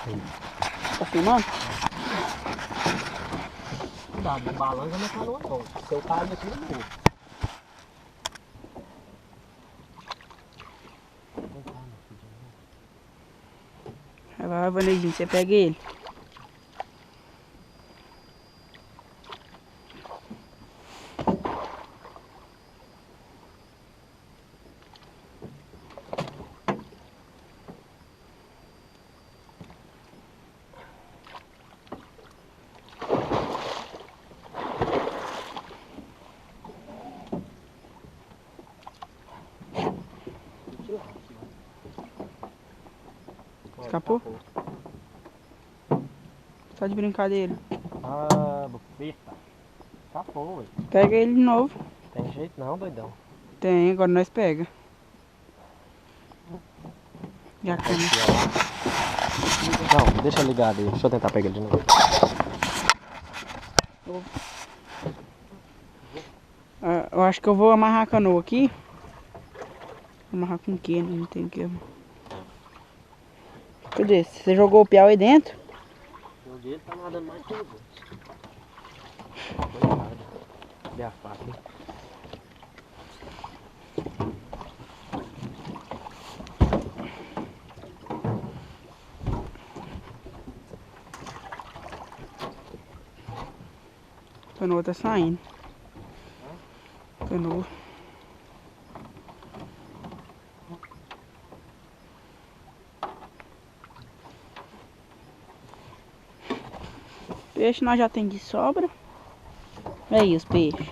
Tá filmando? Cuidado, não balança na canoa não. Se eu cair aqui, eu morro. Vai lá, Vanezinho, você pega ele. Escapou? Só de brincadeira. Ah, bufeta. Escapou, ué. Pega ele de novo. Tem jeito não, doidão. Tem, agora nós pega. E a câmera? Não, deixa ligado aí. Deixa eu tentar pegar ele de novo. Eu acho que eu vou amarrar a canoa aqui. Amarrar com o que, né? Não tem que. Cadê? Você jogou o piau aí dentro? Joguei, ele tá nadando mais que eu. Coitado. Cadê a faca, hein? A canoa tá saindo. Canoa. Peixe nós já tem de sobra. Aí os peixes.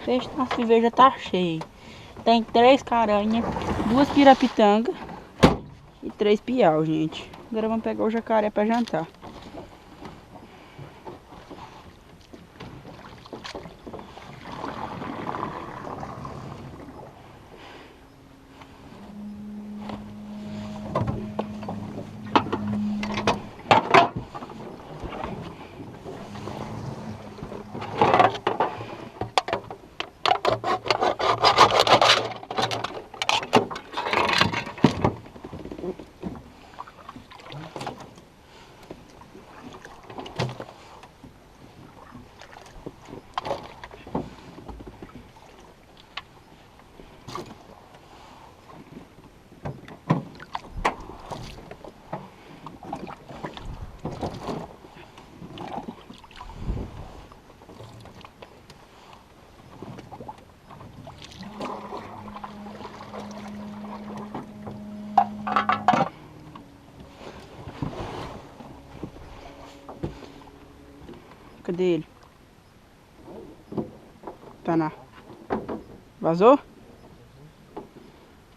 Peixe na cerveja tá cheio. Tem 3 caranhas, 2 pirapitanga e 3 piau, gente. Agora vamos pegar o jacaré pra jantar. Cadê ele? Tá na. Vazou?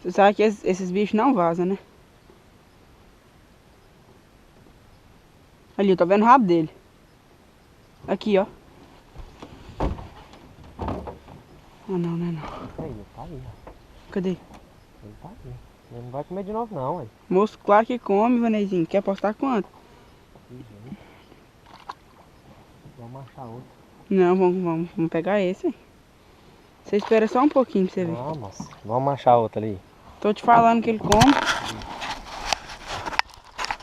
Você sabe que esses bichos não vazam, né? Ali, eu tô vendo o rabo dele. Aqui, ó. Ah, não, não é não. Aí, ele tá aí, ó. Cadê? Ele tá aí. Ele não vai comer de novo não, ué. Moço, claro que come, Vanezinho. Quer apostar quanto? Vamos achar outro. Não, vamos pegar esse. Você espera só um pouquinho pra você ver. Vamos achar outro ali. Tô te falando que ele come.